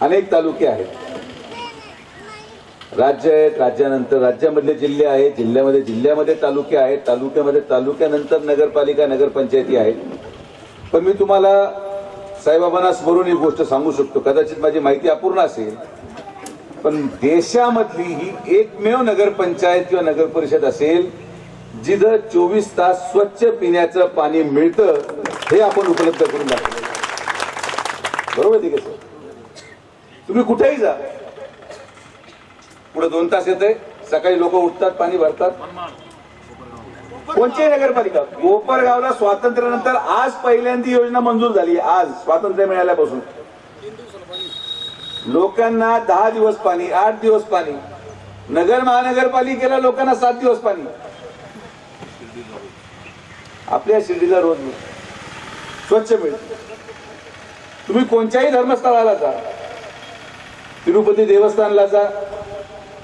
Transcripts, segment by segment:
अनेक तालुके आहेत, राज्य आहेत, राज्यानंतर राज्यामधले जिल्हे आहेत, जिल्ह्यामध्ये जिल्ह्यामध्ये तालुके आहेत, तालुक्यामध्ये तालुक्यानंतर नगरपालिका नगरपंचायती आहेत. पण मी तुम्हाला साईबाबांना स्मरून एक गोष्ट सांगू शकतो, कदाचित माझी माहिती अपूर्ण असेल, पण देशामधली ही एकमेव नगरपंचायत किंवा नगरपरिषद असेल जिथं 24 तास स्वच्छ पिण्याचं पाणी मिळतं, हे आपण उपलब्ध करून दाखवलं. बरोबर ठीक आहे सर? तुम्ही कुठेही जा, पुढे 2 तास येते, सकाळी लोक उठतात, पाणी भरतात. कोणती नगरपालिका? कोपरगावला स्वातंत्र्यानंतर आज पहिल्यांदा योजना मंजूर झाली. आज स्वातंत्र्य मिळाल्यापासून लोकांना 10 दिवस पाणी, 8 दिवस पाणी. नगर महानगरपालिकेला लोकांना 7 दिवस पाणी. आपल्या शिर्डीला रोज स्वच्छ मिळतं. तुम्ही कोणत्याही धर्मस्थळाला जा, तिरुपती देवस्थानला जा,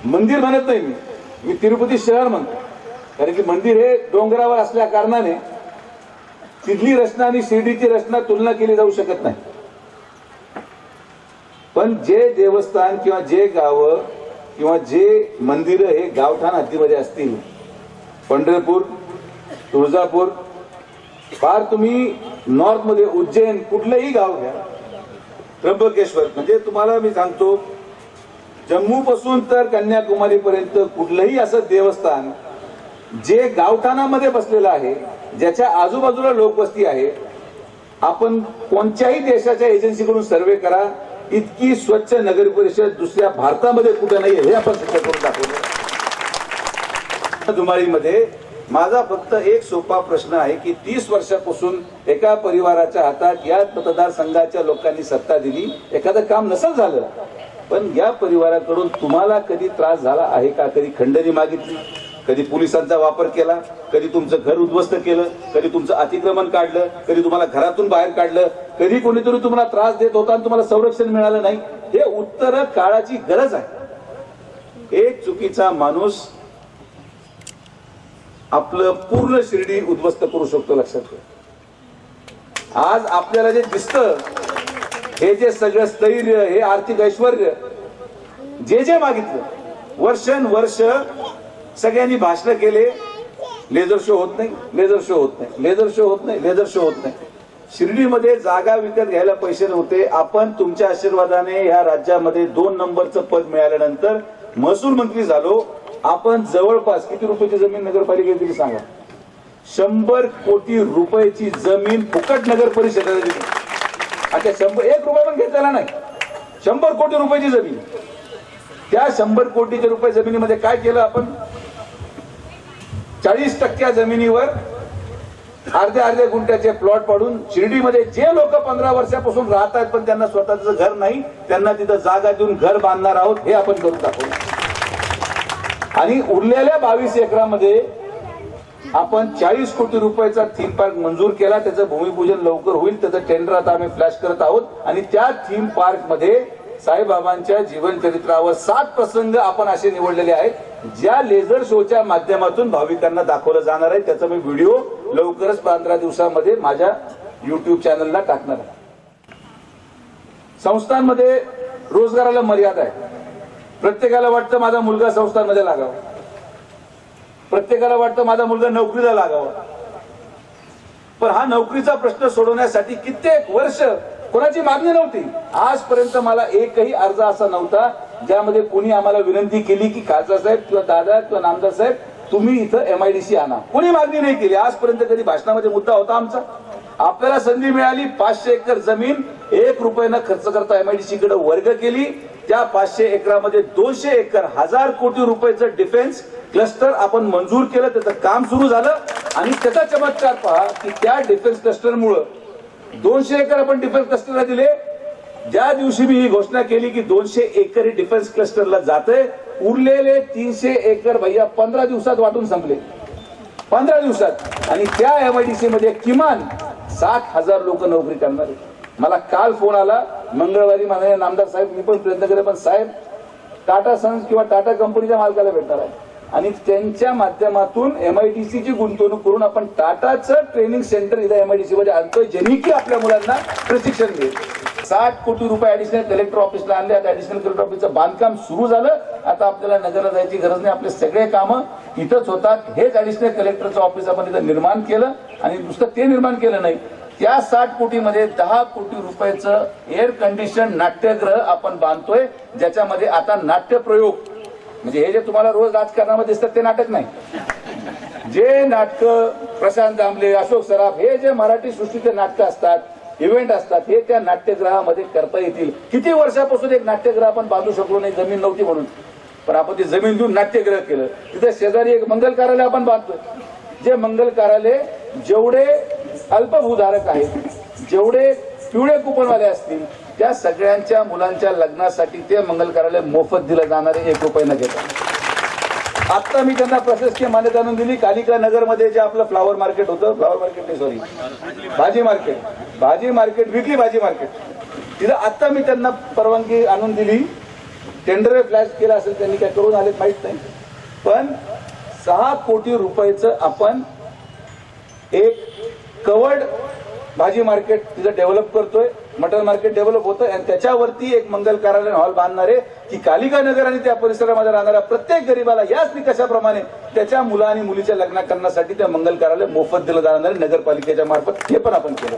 मंदिर म्हणत नाही मी तिरुपती शहर म्हणतो, कारण की मंदिर हे डोंगरावर असल्या कारणाने तिथली रचना आणि शिर्डीची रचना तुलना केली जाऊ शकत नाही. पण जे देवस्थान किंवा जे गावं किंवा जे मंदिरं हे गावठाण हद्दीमध्ये असतील, पंढरपूर, तुळजापूर, फार तुम्ही नॉर्थ मध्ये उज्जैन कुठलंही गाव घ्या, त्र्यंबकेश्वर, म्हणजे तुम्हाला मी सांगतो जम्मू पासून तर कन्याकुमारी पर्यंत कुठलंही असं देवस्थान जे गावठाणामध्ये बसलेलं आहे, ज्याच्या आजूबाजूला लोकवस्ती आहे, आपण कोणत्याही देशाच्या एजन्सीकडून सर्वे करा, इतकी स्वच्छ नगर परिषद दुसऱ्या भारतामध्ये कुठे नाही, हे आपण सिद्ध करून दाखवलं. धुमाळीमध्ये माझा फक्त एक सोपा प्रश्न आहे की 30 वर्षापासून एका परिवाराच्या हातात या मतदारसंघाच्या लोकांनी सत्ता दिली, एखादं काम नसेल झालं, पण या परिवाराकडून तुम्हाला कधी त्रास झाला आहे का? कधी खंडणी मागितली, कधी पोलिसांचा वापर केला, कधी तुमचं घर उद्ध्वस्त केलं, कधी तुमचं अतिक्रमण काढलं, कधी तुम्हाला घरातून बाहेर काढलं, कधी कोणीतरी तुम्हाला त्रास देत होता आणि तुम्हाला संरक्षण मिळालं नाही? हे उत्तर काळाची गरज आहे. एक चुकीचा माणूस आपलं पूर्ण शिर्डी उद्ध्वस्त करू शकतो, लक्षात ठेवा. आज आपल्याला जे दिसतं हे जे सगळं स्थैर्य, हे आर्थिक ऐश्वर्य, जे मागितलं, वर्षानुवर्ष सगळ्यांनी भाषण केले, लेझर शो होत नाही, लेझर शो होत नाही, लेझर शो होत नाही, लेझर शो होत नाही. शिर्डीमध्ये जागा विकत घ्यायला पैसे नव्हते. आपण तुमच्या आशीर्वादाने या राज्यामध्ये 2 नंबरचं पद मिळाल्यानंतर महसूल मंत्री झालो. आपण जवळपास किती रुपयाची जमीन नगरपालिकेत दिली सांगा? 100 कोटी रुपयाची जमीन फुकट नगर परिषदेला दिली. आता 1 रुपया पण घेतलेला नाही, 100 कोटी रुपयाची जमीन. त्या 100 कोटीच्या रुपये जमिनीमध्ये काय केलं आपण? 40% जमिनीवर अर्ध्या गुंठ्याचे प्लॉट पाडून शिर्डीमध्ये जे लोक 15 वर्षापासून राहत आहेत पण त्यांना स्वतःचं घर नाही, त्यांना तिथं जागा देऊन घर बांधणार आहोत, हे आपण करून दाखवलं. आणि उरलेल्या 22 एकरामध्ये आपण 40 कोटी रुपयाचा थीम पार्क मंजूर केला. त्याचं भूमिपूजन लवकर होईल, त्याचं टेंडर आता आम्ही फ्लॅश करत आहोत. आणि त्या थीम पार्क मध्ये साईबाबांच्या जीवन चरित्रावर 7 प्रसंग आपण असे निवडलेले आहेत, ज्या लेझर शोच्या माध्यमातून भाविकांना दाखवलं जाणार आहे. त्याचा मी व्हिडिओ लवकरच 15 दिवसामध्ये माझ्या युट्यूब चॅनलला टाकणार आहे. संस्थांमध्ये रोजगाराला मर्यादा आहे. प्रत्येकाला वाटतं माझा मुलगा संस्थांमध्ये लागावा, प्रत्येकाला वाटतं माझा मुलगा नोकरीला लागावा. पण हा नोकरीचा प्रश्न सोडवण्यासाठी कित्येक वर्ष कोणाची मागणी नव्हती. आजपर्यंत मला एकही अर्ज असा नव्हता ज्यामध्ये कोणी आम्हाला विनंती केली की खासदार साहेब किंवा दादा किंवा नामदार साहेब तुम्ही इथं MIDC आणा. कोणी मागणी नाही केली आजपर्यंत. कधी भाषणामध्ये मुद्दा होता आमचा? आपल्याला संधी मिळाली, 500 एकर जमीन 1 रुपया न खर्च करता MIDC कडे वर्ग केली. त्या 500 एकरामध्ये 200 एकर 1000 कोटी रुपयाचं डिफेन्स क्लस्टर आपण मंजूर केलं. त्याचं काम सुरू झालं आणि त्याचा चमत्कार पहा की त्या डिफेन्स क्लस्टरमुळे 200 एकर आपण डिफेन्स क्लस्टरला दिले. ज्या दिवशी मी ही घोषणा केली की 200 एकर डिफेन्स क्लस्टरला जाते, उरलेले 300 एकर भैया 15 दिवसात वाटून संपले, 15 दिवसात. आणि त्या MIDC मध्ये किमान 60,000 लोक नोकरी करणार. मला काल फोन आला मंगळवारी, माननीय नामदार साहेब मी पण प्रयत्न केले, पण साहेब टाटा सन्स किंवा टाटा कंपनीच्या मालकाला भेटणार आहे आणि त्यांच्या माध्यमातून MIDC ची गुंतवणूक करून आपण टाटाचं ट्रेनिंग सेंटर इथं MIDC मध्ये आणतोय, ज्यांनी की आपल्या मुलांना प्रशिक्षण मिळेल. 60 कोटी रुपये ऍडिशनल कलेक्टर ऑफिसला आणले. आता ऍडिशनल कलेक्टर ऑफिसचं बांधकाम सुरू झालं. आता आपल्याला नगरला जायची गरज नाही. आपले सगळे कामं इथंच होतात. हेच ऍडिशनल कलेक्टरचं ऑफिस आपण इथं निर्माण केलं. आणि नुसतं ते निर्माण केलं नाही, त्या 60 कोटीमध्ये 10 कोटी रुपयाचं एअर कंडिशन नाट्यगृह आपण बांधतोय, ज्याच्यामध्ये आता नाट्य प्रयोग, म्हणजे हे जे तुम्हाला रोज राजकारणामध्ये दिसतात ते नाटक नाही. जे नाटक प्रशांत दामले, अशोक सराफ, हे जे मराठी सृष्टीचे नाटक असतात, इव्हेंट असतात, हे त्या नाट्यगृहामध्ये करता येतील. किती वर्षापासून एक नाट्यगृह आपण बांधू शकलो नाही, जमीन नव्हती म्हणून. पण आपण ती जमीन देऊन नाट्यगृह केलं. तिथे शेजारी एक मंगल कार्यालय आपण बांधतोय. जे मंगल कार्यालय जेवढे अल्पभूधारक आहेत, जेवढे पिवळे कुपनवाले असतील, त्या सगळ्यांच्या मुलांच्या लग्नासाठी ते मंगल कार्यालय मोफत दिलं जाणारे, 1 रुपये न घेता. आता मी त्यांना प्रशासकीय मान्यता आणून दिली. कालिका नगरमध्ये जे आपलं फ्लावर मार्केट होतं, फ्लावर मार्केट नाही सॉरी, भाजी मार्केट, विकली भाजी मार्केट, तिथं आता मी त्यांना परवानगी आणून दिली. टेंडर फ्लॅश केला असेल त्यांनी, काय करून आलेत माहित नाही. पण 6 कोटी रुपयाचं आपण एक कवर्ड भाजी मार्केट तिथं डेव्हलप करतोय. मटन मार्केट डेव्हलप होतं आणि त्याच्यावरती एक मंगल कार्यालय हॉल बांधणारे, की कालिका नगर आणि त्या परिसरामध्ये राहणाऱ्या प्रत्येक गरीबाला याच निकषाप्रमाणे त्याच्या मुला आणि मुलीच्या लग्न करण्यासाठी त्या मंगल कार्यालय मोफत दिलं जाणार आहे नगरपालिकेच्या मार्फत. हे पण आपण केलं.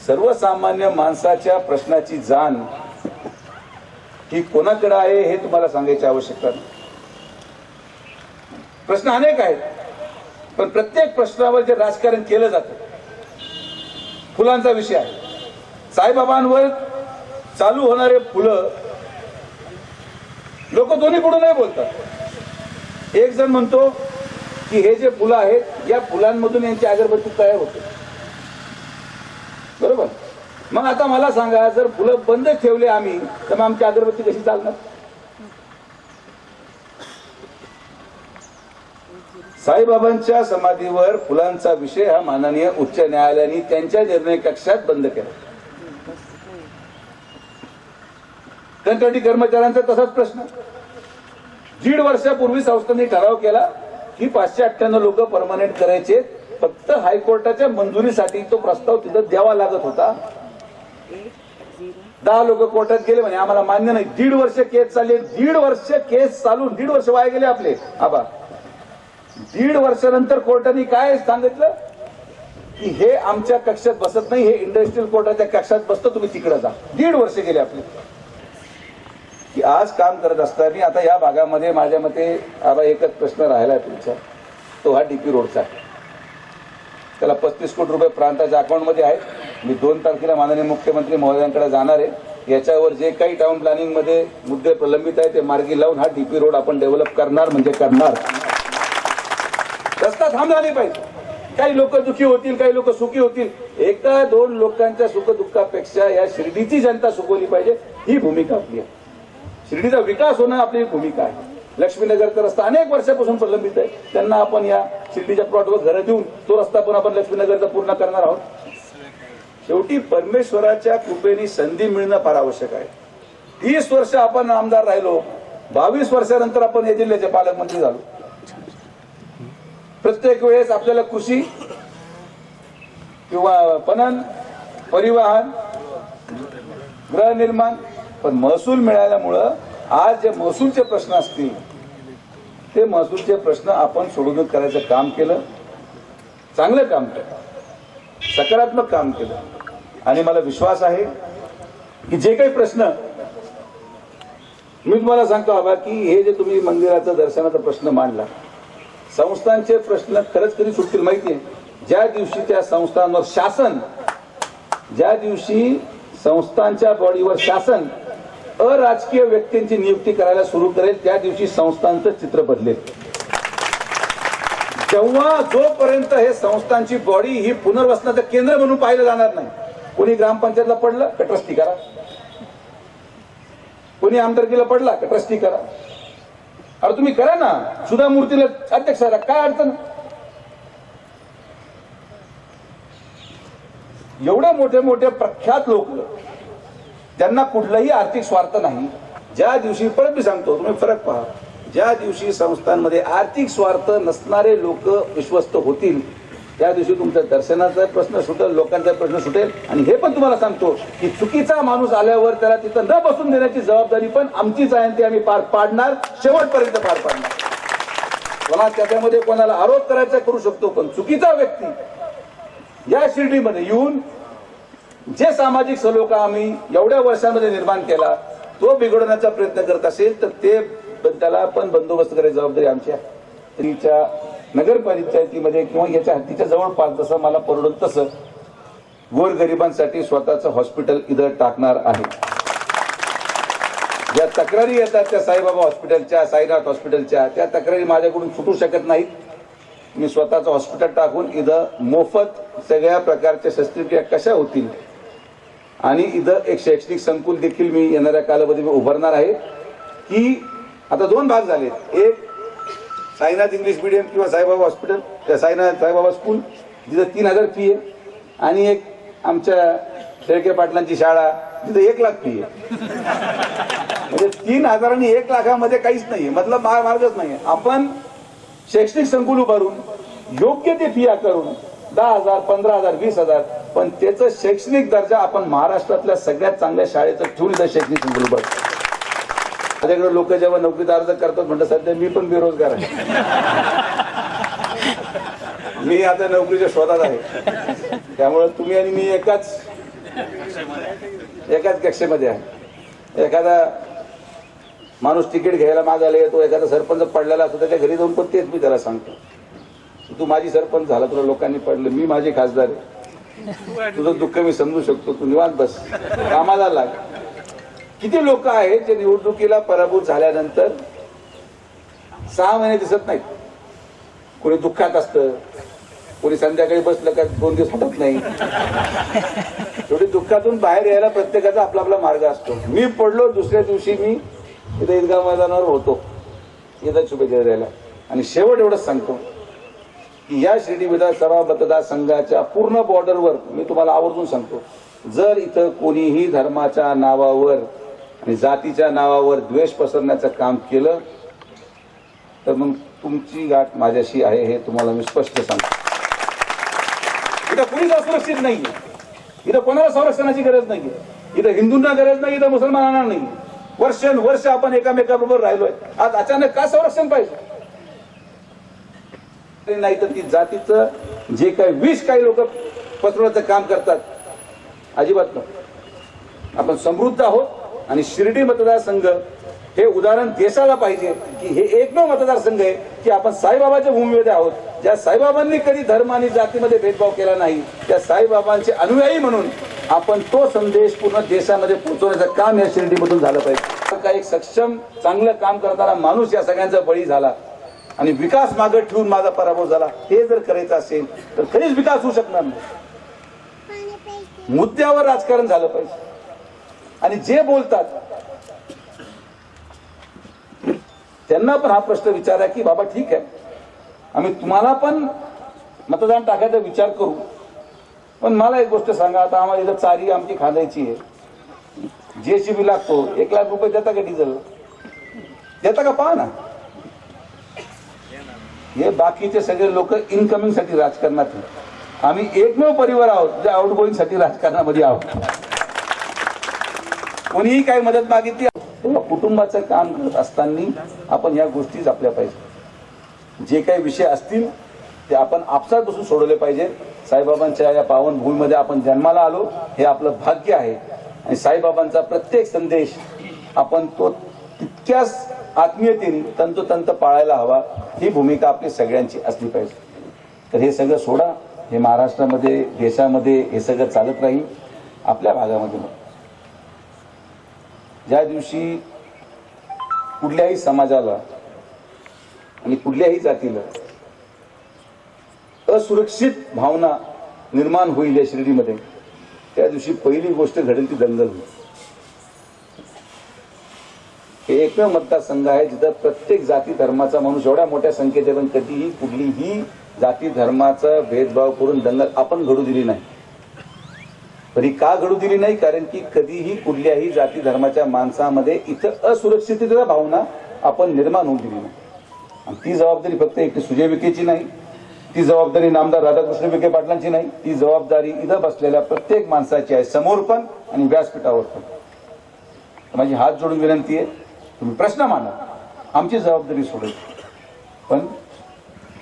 सर्वसामान्य माणसाच्या प्रश्नाची जाण ही कोणाकडे आहे हे तुम्हाला सांगायची आवश्यकता नाही. प्रश्न अनेक आहेत, पण प्रत्येक प्रश्नावर जे राजकारण केलं जातं, फुलांचा विषय आहे. साईबाबांवर चालू होणारे फुलं लोक दोन्हीकडूनही बोलतात. एक जण म्हणतो की हे जे फुलं आहेत, या फुलांमधून यांची अगरबत्ती तयार होते, बरोबर. मग आता मला सांगा, जर फुलं बंद ठेवले आम्ही, तर मग आमची अगरबत्ती कशी चालणार? साईबाबांच्या समाधीवर फुलांचा विषय हा माननीय उच्च न्यायालयाने त्यांच्या निर्णय कक्षात बंद केला. कंत्राटी कर्मचाऱ्यांचा तसाच प्रश्न. 1.5 वर्षापूर्वी संस्थांनी ठराव केला की 598 लोक परमनंट करायचे. फक्त हायकोर्टाच्या मंजुरीसाठी तो प्रस्ताव तिथं द्यावा लागत होता. 10 लोक कोर्टात गेले, म्हणे आम्हाला मान्य नाही. 1.5 वर्ष केस चालली. 1.5 वर्ष केस चालून 1.5 वर्ष वाया गेले आपले. आबा 1.5 वर्षानंतर कोर्टाने काय सांगितलं की हे आमच्या कक्षात बसत नाही, हे इंडस्ट्रियल कोर्टाच्या कक्षात बसतं, तुम्ही तिकडे जा. 1.5 वर्ष गेले आपले. की आज काम करत असताना आता या भागामध्ये माझ्या मते आबा एकच प्रश्न राहिला तुमचा, तो हा डीपी रोडचा. त्याला 35 कोटी रुपये प्रांताच्या अकाउंटमध्ये आहेत. मी 2 तारखेला माननीय मुख्यमंत्री महोदयांकडे जाणार आहे. याच्यावर जे काही टाउन प्लॅनिंग मध्ये मुद्दे प्रलंबित आहेत ते मार्गी लावून हा डीपी रोड आपण डेव्हलप करणार म्हणजे करणार. रस्ता थांबला नाही पाहिजे. काही लोक दुखी होतील, काही लोक सुखी होतील. 1-2 लोकांच्या सुखदुःखापेक्षा या शिर्डीची जनता सुखवली पाहिजे, ही भूमिका आपली आहे. शिर्डीचा विकास होणं आपली भूमिका आहे. लक्ष्मीनगरचा रस्ता अनेक वर्षापासून प्रलंबित आहे. त्यांना आपण या शिर्डीच्या प्लॉटवर घरं देऊन तो रस्ता पण आपण लक्ष्मीनगरचा पूर्ण करणार आहोत. शेवटी परमेश्वराच्या कृपेने संधी मिळणं फार आवश्यक आहे. 30 वर्ष आपण आमदार राहिलो, 22 वर्षानंतर आपण या जिल्ह्याचे पालकमंत्री झालो. प्रत्येक वेळेस आपल्याला कृषी किंवा पणन, परिवहन, गृहनिर्माण, पण महसूल मिळाल्यामुळं आज जे महसूलचे प्रश्न असतील ते महसूलचे प्रश्न आपण सोडून करायचं काम केलं. चांगलं काम केलं, सकारात्मक काम केलं. आणि मला विश्वास आहे की जे काही प्रश्न मी तुम्हाला सांगतो बाबा, की हे जे तुम्ही मंदिराचा दर्शनाचा प्रश्न मांडला, संस्थांचे प्रश्न खरंच कधी सुटतील माहितीये? ज्या दिवशी त्या संस्थांवर शासन, ज्या दिवशी संस्थांच्या बॉडीवर शासन अराजकीय व्यक्तींची नियुक्ती करायला सुरू करेल, त्या दिवशी संस्थांचं चित्र बदलेल. तेव्हा जोपर्यंत हे संस्थांची बॉडी ही पुनर्वसनाचं केंद्र म्हणून पाहिलं जाणार नाही. कोणी ग्रामपंचायतला पडलं का ट्रस्टी करा, कोणी आमदारकीला पडला का ट्रस्टी करा. अरे तुम्ही करा ना, सुधा मूर्तीला अध्यक्ष करा, काय अडचण? एवढे मोठे मोठे प्रख्यात लोक, त्यांना कुठलाही आर्थिक स्वार्थ नाही. ज्या दिवशी, परत मी सांगतो, तुम्ही फरक पहा, ज्या दिवशी संस्थांमध्ये आर्थिक स्वार्थ नसणारे लोक विश्वस्त होतील, त्या दिवशी तुमचा दर्शनाचा प्रश्न सुटेल, लोकांचा प्रश्न सुटेल. आणि हे पण तुम्हाला सांगतो की चुकीचा माणूस आल्यावर त्याला तिथं न बसून देण्याची जबाबदारी पण आमचीच आहे, ती आम्ही पार पाडणार, शेवटपर्यंत पार पाडणार. मला त्याच्यामध्ये कोणाला आरोप करायचा करू शकतो, पण चुकीचा व्यक्ती या शिर्डीमध्ये येऊन जे सामाजिक सलोखा आम्ही एवढ्या वर्षांमध्ये निर्माण केला तो बिघडवण्याचा प्रयत्न करत असेल तर ते त्याला पण बंदोबस्त करायची जबाबदारी आमची आहे. तिच्या नगरपंचायतीमध्ये किंवा याच्या हद्दीच्या जवळपास जसं मला परवडत तसं गोरगरिबांसाठी स्वतःचं हॉस्पिटल इथं टाकणार आहे. ज्या तक्रारी येतात त्या साईबाबा हॉस्पिटलच्या, साईनाथ हॉस्पिटलच्या, त्या तक्रारी माझ्याकडून सुटू शकत नाहीत. मी स्वतःचं हॉस्पिटल टाकून इथं मोफत सगळ्या प्रकारच्या शस्त्रक्रिया कशा होतील आणि इथं एक शैक्षणिक संकुल देखील मी येणाऱ्या कालावधीत उभारणार आहे. की आता दोन भाग झाले, एक साईनाथ इंग्लिश मीडियम किंवा साईबाबा हॉस्पिटल, साईनाथ साईबाबा स्कूल जिथं 3000 फी आहे, आणि एक आमच्या शेळके पाटलांची शाळा जिथं 1 लाख फी आहे. म्हणजे 3000 आणि 1 लाखामध्ये काहीच नाहीये, मतलब मार्गच नाहीये. आपण शैक्षणिक संकुल उभारून योग्य ते फी करून 10,000, 15,000, 20,000, पण त्याचं शैक्षणिक दर्जा आपण महाराष्ट्रातल्या सगळ्यात चांगल्या शाळेचं ठेवून इथं शैक्षणिक संकुल उभारतो. माझ्याकडे लोक जेव्हा नोकरीचा अर्ज करतात म्हणतात सध्या मी पण बेरोजगार आहे, मी आता नोकरीच्या शोधात आहे. त्यामुळे तुम्ही आणि मी एकाच कक्षेमध्ये आहे. एखादा माणूस तिकीट घ्यायला मागायला येतो, एखादा सरपंच पडलेला असतो, त्याच्या घरी जाऊन पण तेच मी त्याला सांगतो, तू माझी सरपंच झाला, तुला लोकांनी पडलं, मी माझी खासदार आहे, तुझं दुःख मी समजू शकतो, तू निवांत बस, कामाला लाग. किती लोक आहेत जे निवडणुकीला पराभूत झाल्यानंतर 6 महिने दिसत नाहीत. कोणी दुःखात असतं, कोणी संध्याकाळी बसलं का 2 दिवस हटत नाही. एवढी दुःखातून बाहेर यायला प्रत्येकाचा आपला आपला मार्ग असतो. मी पडलो, दुसऱ्या दिवशी मी इथं ईदगाह मैदानावर होतो, इथं शुभेच्छा द्यायला. आणि शेवट एवढंच सांगतो की या शिर्डी विधानसभा मतदारसंघाच्या पूर्ण बॉर्डरवर मी तुम्हाला आवर्जून सांगतो, जर इथं कोणीही धर्माच्या नावावर आणि जातीच्या नावावर द्वेष पसरण्याचं काम केलं तर मग तुमची गाठ माझ्याशी आहे, हे तुम्हाला मी स्पष्ट सांगतो. इथं कुणीच असुरक्षित नाहीये, इथं कोणाला संरक्षणाची गरज नाहीये, इथं हिंदूंना गरज नाही, इथं मुसलमानांना नाही. वर्षानुवर्ष आपण एकामेकाबरोबर राहिलोय, आज अचानक का संरक्षण पाहिजे? नाही तर ती जातीचं जे काही विष काही लोक पसरवण्याचं काम करतात, अजिबात नाही. आपण समृद्ध आहोत आणि शिर्डी मतदारसंघ हे उदाहरण देशाला पाहिजे की हे एकमेव मतदारसंघ आहे की आपण साईबाबाच्या भूमीमध्ये आहोत. ज्या साईबाबांनी कधी धर्म आणि जातीमध्ये भेदभाव केला नाही, त्या साईबाबांचे अनुयायी म्हणून आपण तो संदेश पूर्ण देशामध्ये पोहोचवण्याचं काम या शिर्डीमधून झालं पाहिजे. एक सक्षम चांगलं काम करणारा माणूस या सगळ्यांचा बळी झाला आणि विकास मागे ठेवून माझा पराभव झाला. हे जर करायचं असेल तर कधीच विकास होऊ शकणार नाही. मुद्द्यावर राजकारण झालं पाहिजे. आणि जे बोलतात त्यांना पण हा प्रश्न विचारा की बाबा ठीक आहे, आम्ही तुम्हाला पण मतदान टाकायचा विचार करू, पण मला एक गोष्ट सांगा, आता आम्हाला इथं चारी आमची खांदायची आहे, JCB लागतो, 1 लाख रुपये देता का डिझेल? देता का? पहा ना, हे बाकीचे सगळे लोक इनकमिंग साठी राजकारणात आहेत. आम्ही एकमेव परिवार आहोत जे आउटगोईंग साठी राजकारणामध्ये आहोत. कोणीही काही मदत मागितली, कुटुंबाचं काम करत असताना आपण या गोष्टी जपल्या पाहिजे. जे काही विषय असतील ते आपण आपसात बसून सोडवले पाहिजे. साईबाबांच्या या पावन भूमीमध्ये आपण जन्माला आलो, हे आपलं भाग्य आहे. आणि साईबाबांचा प्रत्येक संदेश आपण तो तितक्याच आत्मीयतेने तंतोतंत पाळायला हवा, ही भूमिका आपली सगळ्यांची असली पाहिजे. तर हे सगळं सोडा, हे महाराष्ट्रामध्ये देशामध्ये हे सगळं चालत राहील. आपल्या भागामध्ये ज्या दिवशी कुठल्याही समाजाला आणि कुठल्याही जातीला असुरक्षित भावना निर्माण होईल या शिर्डीमध्ये, त्या दिवशी पहिली गोष्ट घडेल ती दंगल होईल. हे एकमेव मतदारसंघ आहे जिथं प्रत्येक जाती धर्माचा माणूस एवढ्या मोठ्या संख्येत, पण कधीही कुठलीही जाती धर्माचा भेदभाव करून दंगल आपण घडू दिली नाही. तरी का घडू दिली नाही? कारण की कधीही कुठल्याही जाती धर्माच्या माणसामध्ये इथं असुरक्षिततेची भावना आपण निर्माण होऊ दिली नाही. आणि ती जबाबदारी फक्त एकटी सुजय विखेची नाही, ती जबाबदारी नामदार राधाकृष्ण विखे पाटलांची नाही, ती जबाबदारी इथं बसलेल्या प्रत्येक माणसाची आहे, समोर पण आणि व्यासपीठावर पण. माझी हात जोडून विनंती आहे, तुम्ही प्रश्न मांडा, आमची जबाबदारी सोडायची. पण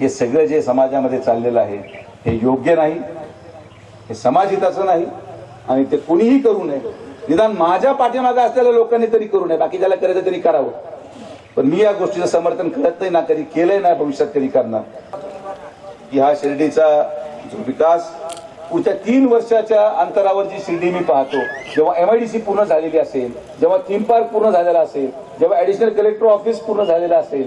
हे सगळं जे समाजामध्ये चाललेलं आहे हे योग्य नाही, हे समाजहिताचं नाही आणि ते कोणीही करू नये. निदान माझ्या पाठीमागे असलेल्या लोकांनी तरी करू नये, बाकी ज्याला करायचं तरी करावं. पण मी या गोष्टीचं समर्थन करत नाही, ना कधी केलंय, ना भविष्यात कधी करणार. की हा शिर्डीचा जो विकास पुढच्या 3 वर्षाच्या अंतरावर जी शिर्डी मी पाहतो, जेव्हा MIDC पूर्ण झालेली असेल, जेव्हा थीम पार्क पूर्ण झालेला असेल, जेव्हा ऍडिशनल कलेक्टर ऑफिस पूर्ण झालेलं असेल,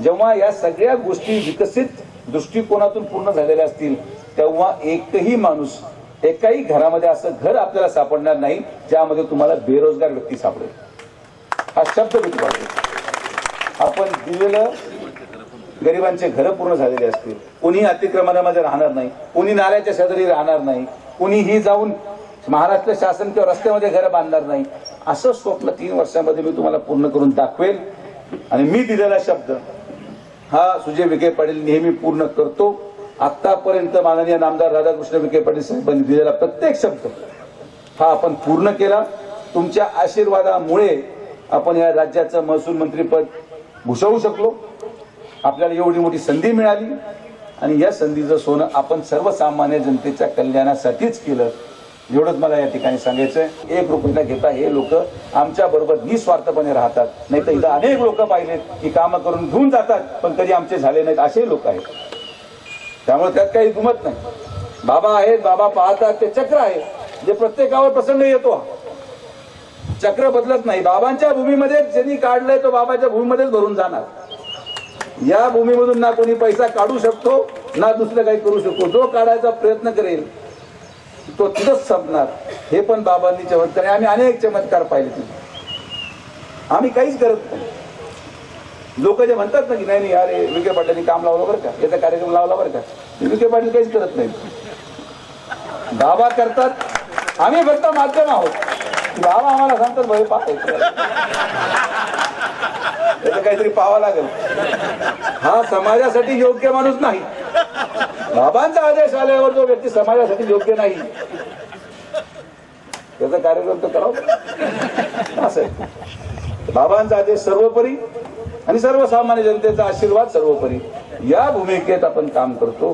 जेव्हा या सगळ्या गोष्टी विकसित दृष्टिकोनातून पूर्ण झालेल्या असतील, तेव्हा एकही माणूस, एकाही घरामध्ये असं घर आपल्याला सापडणार नाही ज्यामध्ये तुम्हाला बेरोजगार व्यक्ती सापडेल. हा शब्द मी वापरतो. आपण दिलेलं गरिबांचे घर पूर्ण झालेले असतील, कोणी अतिक्रमणामध्ये राहणार नाही, कोणी नाल्याच्या शेजारी राहणार नाही, कोणीही जाऊन महाराष्ट्र शासन किंवा रस्त्यामध्ये घर बांधणार नाही, असं स्वप्न 3 वर्षामध्ये मी तुम्हाला पूर्ण करून दाखवेल. आणि मी दिलेला शब्द हा सुजय विखे पाटील नेहमी पूर्ण करतो. आतापर्यंत माननीय नामदार राधाकृष्ण विखे पाटील साहेबांनी दिलेला प्रत्येक शब्द हा आपण पूर्ण केला. तुमच्या आशीर्वादामुळे आपण या राज्याचं महसूल मंत्रीपद भूषवू शकलो. आपल्याला एवढी मोठी संधी मिळाली आणि या संधीचं सोनं आपण सर्वसामान्य जनतेच्या कल्याणासाठीच केलं. एवढंच मला या ठिकाणी सांगायचंय. 1 रुपया न घेता हे लोक आमच्या बरोबर निस्वार्थपणे राहतात. नाही तर इथं अनेक लोक पाहिलेत की कामं करून घेऊन जातात पण कधी आमचे झाले नाहीत, असे लोक आहेत. त्यामुळे त्यात काही दुमत नाही. बाबा आहेत, बाबा पाहतात, ते चक्र आहे जे प्रत्येकावर प्रसंग येतो. चक्र बदलत नाही. बाबांच्या भूमीमध्ये ज्यांनी काढलंय तो बाबाच्या भूमीमध्येच भरून जाणार. या भूमीमधून ना कोणी पैसा काढू शकतो ना दुसरं काही करू शकतो. जो काढायचा प्रयत्न करेल तो तिथंच संपणार. हे पण बाबांनी चमत्कार, आम्ही अनेक चमत्कार पाहिले तिथे. आम्ही काहीच करत नाही. लोक जे म्हणतात ना की नाही अरे विखे पाटलांनी काम लावलं बरं का, याचा कार्यक्रम लावला बरं का, विखे पाटील काहीच करत नाही. बाबा करतात, आम्ही फक्त माध्यम आहोत. बाबा आम्हाला सांगतात भाई पाहायचं, याचं काहीतरी पाहावं लागेल. हा समाजासाठी योग्य माणूस नाही. बाबांचा आदेश आल्यावर जो व्यक्ती समाजासाठी योग्य नाही त्याचा कार्यक्रम तर करावं. असं बाबांचा आदेश सर्वोपरी आणि सर्वसामान्य जनतेचा आशीर्वाद सर्वोपरी, या भूमिकेत आपण काम करतो.